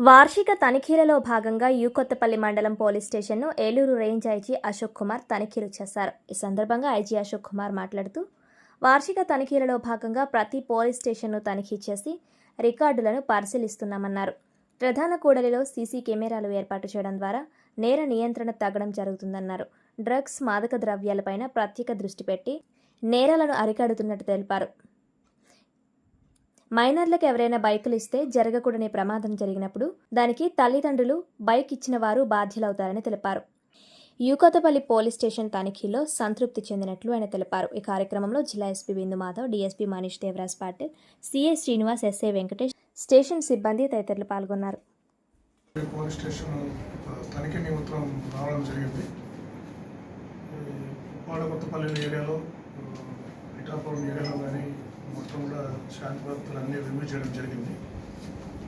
వార్షిక తనిఖీలలో భాగంగా కొత్తపల్లి మండలం పోలీస్ స్టేషన్ను ఏలూరు రేంజ్ ఐజీ అశోక్ కుమార్ తనిఖీలు చేశారు. ఈ సందర్భంగా ఐజీ అశోక్ కుమార్ మాట్లాడుతూ, వార్షిక తనిఖీలలో భాగంగా ప్రతి పోలీస్ స్టేషన్ను తనిఖీ చేసి రికార్డులను పరిశీలిస్తున్నామన్నారు. ప్రధాన కూడలిలో సీసీ కెమెరాలు ఏర్పాటు చేయడం ద్వారా నేర నియంత్రణ తగ్గడం జరుగుతుందన్నారు. డ్రగ్స్, మాదక ద్రవ్యాలపైన ప్రత్యేక దృష్టి పెట్టి నేరాలను అరికడుతున్నట్టు తెలిపారు. మైనర్లకు ఎవరైనా బైకులు ఇస్తే జరగకూడని ప్రమాదం జరిగినప్పుడు దానికి తల్లిదండ్రులు, బైక్ ఇచ్చిన వారు బాధ్యులవుతారని తెలిపారు. కొత్తపల్లి పోలీస్ స్టేషన్ తనిఖీలో సంతృప్తి చెందినట్లు ఆయన తెలిపారు. ఈ కార్యక్రమంలో జిల్లా SP Bindu Madhav, DSP Manish Devraj Patil, CI Srinivas, SI Venkatesh, station సిబ్బంది తదితరులు పాల్గొన్నారు. పోలీస్ స్టేషన్ తనిఖీ నిమిత్తం రావడం జరిగింది. కొత్తపల్లి ఏరియాలో, పిఠాపురం ఏరియాలో కానీ మొత్తం కూడా శాంతి భద్రతలు అన్నీ రివ్యూ చేయడం జరిగింది.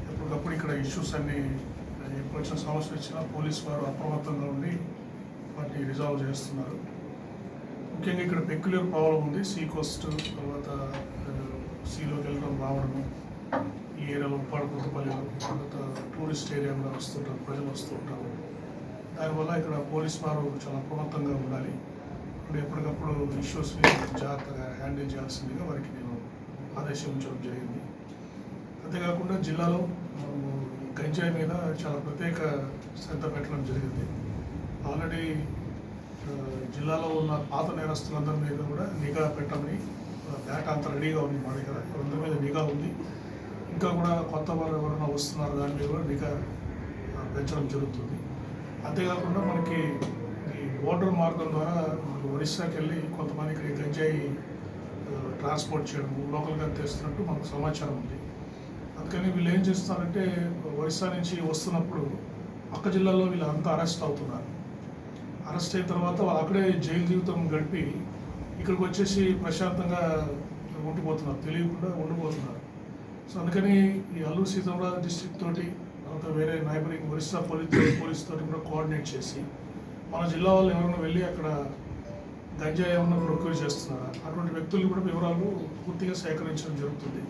ఎప్పటికప్పుడు ఇక్కడ ఇష్యూస్ అన్నీ ఎప్పుడు వచ్చిన సమస్యలు ఇచ్చినా పోలీసు వారు అప్రమత్తంగా ఉండి వాటిని రిజాల్వ్ చేస్తున్నారు. ముఖ్యంగా ఇక్కడ పెక్యులర్ ప్రాబ్లం ఉంది. సీ కోస్ట్, తర్వాత సీలోకి వెళ్ళడం రావడము, ఈ ఏరియాలో కొత్తపల్లిలో తర్వాత టూరిస్ట్ ఏరియా కూడా వస్తుంటారు, ప్రజలు వస్తుంటారు. దానివల్ల ఇక్కడ పోలీసు వారు చాలా అప్రమత్తంగా ఉండాలి. ఎప్పటికప్పుడు ఇష్యూస్ని జాగ్రత్తగా హ్యాండిల్ చేయాల్సిందిగా వారికి నేను ఆదేశించడం జరిగింది. అంతేకాకుండా జిల్లాలో మనము గంజాయి మీద చాలా ప్రత్యేక శ్రద్ధ పెట్టడం జరిగింది. ఆల్రెడీ జిల్లాలో ఉన్న పాత నేరస్తులందరి మీద కూడా నిఘా పెట్టమని డేటా అంతా రెడీగా ఉంది. మా దగ్గర అందరి మీద నిఘా ఉంది. ఇంకా కూడా కొత్త వారు ఎవరైనా వస్తున్నారు, దాని మీద కూడా నిఘా పెంచడం జరుగుతుంది. అంతేకాకుండా మనకి ఈ బోర్డర్ మార్గం ద్వారా ఒరిస్సాకి వెళ్ళి కొంతమంది ఇక్కడ గంజాయి ట్రాన్స్పోర్ట్ చేయడం, లోకల్గా తెస్తున్నట్టు మనకు సమాచారం ఉంది. అందుకని వీళ్ళు ఏం చేస్తున్నారంటే ఒరిస్సా నుంచి వస్తున్నప్పుడు పక్క జిల్లాలో వీళ్ళంతా అరెస్ట్ అవుతున్నారు. అరెస్ట్ అయిన తర్వాత వాళ్ళు అక్కడే జైలు జీవితం గడిపి ఇక్కడికి వచ్చేసి ప్రశాంతంగా ఉండిపోతున్నారు, తెలియకుండా ఉండిపోతున్నారు. సో అందుకని ఈ అల్లూరు సీతారామరాజు డిస్ట్రిక్ట్ తోటి, తర్వాత వేరే నైబరింగ్ ఒరిస్సా పోలీస్ తోటి కూడా కోఆర్డినేట్ చేసి మన జిల్లా వాళ్ళు ఎవరైనా వెళ్ళి అక్కడ గంజాయి ఏమన్నా ప్రొక్యూర్ చేస్తున్నారా, అటువంటి వ్యక్తులు కూడా వివరాలు పూర్తిగా సేకరించడం జరుగుతుంది.